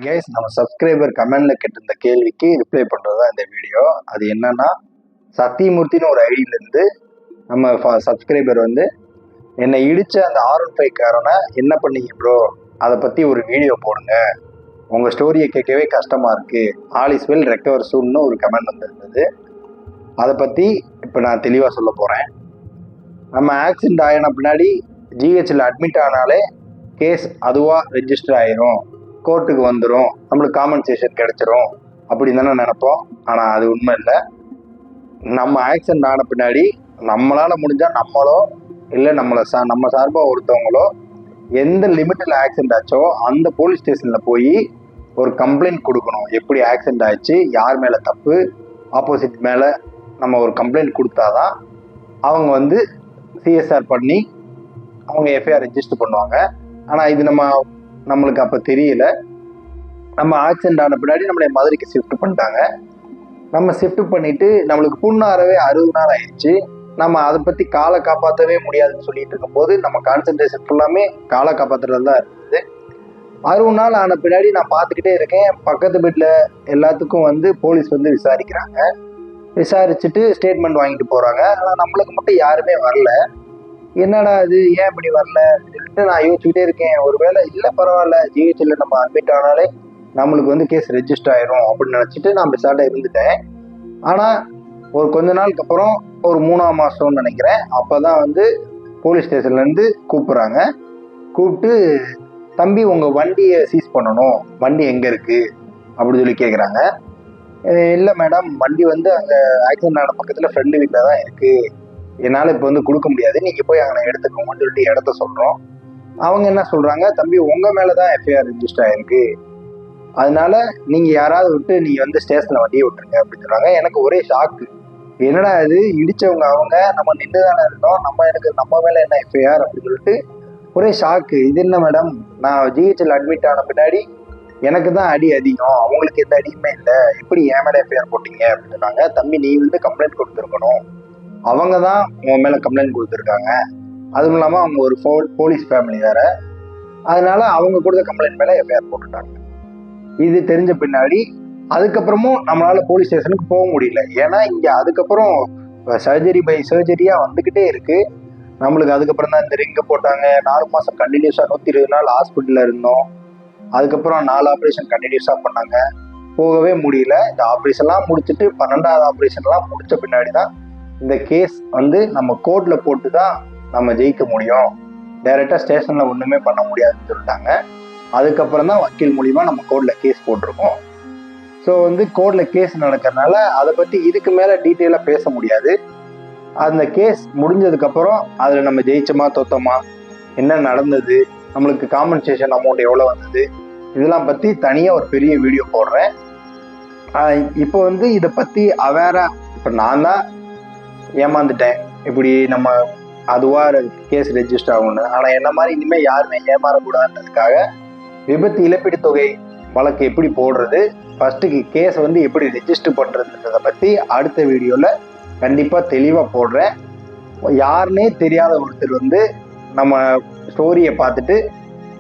Guys, நம்ம subscriber கமெண்ட்ல கேட்டிருந்த கேள்விக்கு ரிப்ளை பண்றதா இந்த வீடியோ. அது என்னன்னா, சத்தியமூர்த்தின்னு ஒரு ஐடியில இருந்து நம்ம சப்ஸ்கிரைபர் வந்து என்னை இடிச்ச அந்த R15 காரனை என்ன பண்ணீங்க ப்ரோ, அதை பத்தி ஒரு வீடியோ போடுங்க, உங்க ஸ்டோரியை கேட்கவே கஷ்டமா இருக்கு, ஆல் இஸ் வெல் ரெக்கவர் சூன்னு ஒரு கமெண்ட் வந்திருந்தது. அதை பத்தி இப்போ நான் தெளிவாக சொல்ல போறேன். நம்ம ஆக்சிடென்ட் ஆகின பின்னாடி ஜிஹெச்ல அட்மிட் ஆனாலே கேஸ் அதுவாக ரெஜிஸ்டர் ஆயிரும், கோர்ட்டுக்கு வந்துடும், நம்மளுக்கு காம்பன்சேஷன் கிடைச்சிரும் அப்படின்னு தானே நினைப்போம். ஆனால் அது உண்மை இல்லை. நம்ம ஆக்சிடென்ட் ஆன பின்னாடி நம்மளால் முடிஞ்சால் நம்மளோ இல்லை நம்ம சார்பாக ஒருத்தவங்களோ எந்த லிமிட்டில் ஆக்சிடென்ட் ஆச்சோ அந்த போலீஸ் ஸ்டேஷனில் போய் ஒரு கம்ப்ளைண்ட் கொடுக்கணும். எப்படி ஆக்சிடென்ட் ஆயிடுச்சு, யார் மேலே தப்பு, ஆப்போசிட் மேலே நம்ம ஒரு கம்ப்ளைண்ட் கொடுத்தாதான் அவங்க வந்து சிஎஸ்ஆர் பண்ணி அவங்க எஃப்ஐஆர் ரெஜிஸ்டர் பண்ணுவாங்க. ஆனால் இது நம்மளுக்கு அப்போ தெரியல. நம்ம ஆக்சிடென்ட் ஆன பின்னாடி நம்மளை மதுரைக்கு ஷிஃப்ட் பண்ணிட்டாங்க. நம்ம ஷிஃப்ட் பண்ணிட்டு நம்மளுக்கு புண்ணாரவே 60 நாள் ஆயிடுச்சு. நம்ம அதை பற்றி காலை காப்பாற்றவே முடியாதுன்னு சொல்லிட்டு இருக்கும்போது நம்ம கான்சென்ட்ரேஷன் ஃபுல்லாமே காலை காப்பாற்றுறது தான் இருந்தது. 60 நாள் ஆன பின்னாடி நான் பார்த்துக்கிட்டே இருக்கேன். பக்கத்து வீட்டில் எல்லாத்துக்கும் வந்து போலீஸ் வந்து விசாரிக்கிறாங்க. விசாரிச்சுட்டு ஸ்டேட்மெண்ட் வாங்கிட்டு போகிறாங்க. ஆனால் நம்மளுக்கு மட்டும் யாருமே வரல. என்னடா இது, ஏன் இப்படி வரல சொல்லிட்டு நான் யோசிச்சுக்கிட்டே இருக்கேன். ஒருவேளை இல்லை பரவாயில்ல, ஜிஹெச்ல நம்ம அட்மிட் ஆனாலே நம்மளுக்கு வந்து கேஸ் ரெஜிஸ்டர் ஆயிரும் அப்படின்னு நினச்சிட்டு நான் பெசாட்டாக இருந்துட்டேன். ஆனால் ஒரு கொஞ்ச நாளுக்கு அப்புறம் ஒரு 3ஆம் மாதம்னு நினைக்கிறேன், அப்போ தான் வந்து போலீஸ் ஸ்டேஷன்லேருந்து கூப்பிட்றாங்க. கூப்பிட்டு தம்பி உங்கள் வண்டியை சீஸ் பண்ணணும், வண்டி எங்கே இருக்குது அப்படின்னு சொல்லி கேட்குறாங்க. இல்லை மேடம், வண்டி வந்து அங்கே ஆக்சிடென்ட் ஆன பக்கத்தில் ஃப்ரெண்டு வீட்டில் தான் இருக்குது, என்னால் இப்போ வந்து கொடுக்க முடியாது, நீங்கள் போய் அங்கே எடுத்துக்கோங்கன்னு சொல்லிட்டு இடத்த சொல்கிறோம். அவங்க என்ன சொல்கிறாங்க, தம்பி உங்கள் மேலே தான் எஃப்ஐஆர் ரெஜிஸ்டர் ஆகிருக்கு, அதனால நீங்கள் யாராவது விட்டு நீங்கள் வந்து ஸ்டேஷனில் வண்டியை விட்டுருங்க அப்படின்னு சொல்கிறாங்க. எனக்கு ஒரே ஷாக்கு. என்னடா இது, இடித்தவங்க அவங்க, நம்ம நின்று தானே இருந்தோம், நம்ம மேலே என்ன எஃப்ஐஆர் அப்படின்னு சொல்லிட்டு ஒரே ஷாக்கு. இது என்ன மேடம், நான் ஜிஹெச்ல அட்மிட் ஆன பின்னாடி எனக்கு தான் அடி அதிகம், அவங்களுக்கு எந்த அடியுமே இல்லை, எப்படி என் மேலே எஃப்ஐஆர் போட்டீங்க அப்படின்னு சொன்னாங்க. தம்பி நீ வந்து கம்ப்ளைண்ட் கொடுத்துருக்கணும், அவங்க தான் உன் மேலே கம்ப்ளைண்ட் கொடுத்துருக்காங்க, அதுவும் இல்லாமல் அவங்க ஒரு போலீஸ் ஃபேமிலி வேற, அதனால அவங்க கொடுத்த கம்ப்ளைண்ட் மேலே எஃப்ஐஆர் போட்டுட்டாங்க. இது தெரிஞ்ச பின்னாடி அதுக்கப்புறமும் நம்மளால போலீஸ் ஸ்டேஷனுக்கு போக முடியல. ஏன்னா இங்கே அதுக்கப்புறம் சர்ஜரி பை சர்ஜரியாக வந்துக்கிட்டே இருக்கு. நம்மளுக்கு அதுக்கப்புறம் தான் இந்த ரிங்கை போட்டாங்க. 4 மாதம் கண்டினியூஸாக 120 நாள் ஹாஸ்பிட்டலில் இருந்தோம். அதுக்கப்புறம் 4 ஆப்ரேஷன் கண்டினியூஸாக பண்ணாங்க, போகவே முடியல. இந்த ஆப்ரேஷன்லாம் முடிச்சுட்டு 12வது ஆப்ரேஷன்லாம் முடித்த பின்னாடி தான் இந்த கேஸ் வந்து நம்ம கோர்ட்டில் போட்டு தான் நம்ம ஜெயிக்க முடியும், டைரெக்டாக ஸ்டேஷனில் ஒன்றுமே பண்ண முடியாதுன்னு சொல்லிட்டாங்க. அதுக்கப்புறம் தான் வக்கீல் மூலிமா நம்ம கோர்ட்டில் கேஸ் போட்டிருக்கோம். ஸோ வந்து கோர்ட்டில் கேஸ் நடக்கிறதுனால அதை பற்றி இதுக்கு மேலே டீட்டெயிலாக பேச முடியாது. அந்த கேஸ் முடிஞ்சதுக்கப்புறம் அதில் நம்ம ஜெயிச்சோமா தோத்தோமா, என்ன நடந்தது, நம்மளுக்கு காம்பன்சேஷன் அமௌண்ட் எவ்வளோ வந்தது, இதெல்லாம் பற்றி தனியாக ஒரு பெரிய வீடியோ போடுறேன். இப்போ வந்து இதை பற்றி அவேராக, இப்போ நான் தான் ஏமாந்துட்டேன், இப்படி நம்ம அதுவாக கேஸ் ரெஜிஸ்டர் ஆகணும்னு. ஆனால் என்ன மாதிரி இனிமேல் யாருமே ஏமாறக்கூடாதுன்றதுக்காக விபத்து இழப்பீடு தொகை வழக்கு எப்படி போடுறது, ஃபர்ஸ்ட்டுக்கு கேஸ் வந்து எப்படி ரெஜிஸ்டர் பண்ணுறதுன்றதை பற்றி அடுத்த வீடியோவில் கண்டிப்பாக தெளிவாக போடுறேன். யாருன்னே தெரியாத ஒருத்தர் வந்து நம்ம ஸ்டோரியை பார்த்துட்டு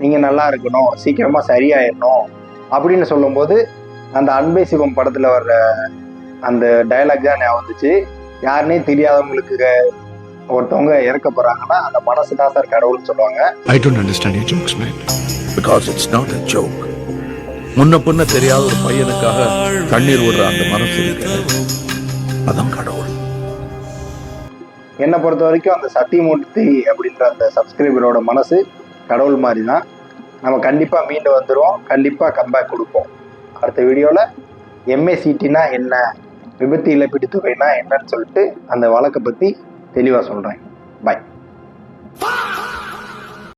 நீங்கள் நல்லா இருக்கணும், சீக்கிரமாக சரியாயிடணும் அப்படின்னு சொல்லும்போது அந்த அன்பே சிவம் படத்தில் வர்ற அந்த டயலாக் தான் ஞாபகம் வந்துச்சு. யாருன்னே தெரியாதவங்களுக்கு ஒருத்தவங்க இறக்க போகிறாங்கன்னா அந்த மனசு தான் சார் கடவுள்னு சொல்லுவாங்க. I don't understand your jokes, man. Because it's not a joke. முன்ன பின்ன தெரியாத ஒரு பையனுக்காக கண்ணீர் விடுற அந்த மனசு இருக்கு, அதான் கடவுள். என்னை பொறுத்த வரைக்கும் அந்த சத்தியமூர்த்தி அப்படின்ற அந்த சப்ஸ்கிரைபரோட மனசு கடவுள் மாதிரி தான். நம்ம கண்டிப்பாக மீண்டு வந்துடுவோம், கண்டிப்பாக கம்பேக் கொடுப்போம். அடுத்த வீடியோவில் MACTனா என்ன, விபத்து இழப்பீட்டு தொகைனா என்னன்னு சொல்லிட்டு அந்த வழக்கை பற்றி தெளிவாக சொல்கிறேன். பாய்.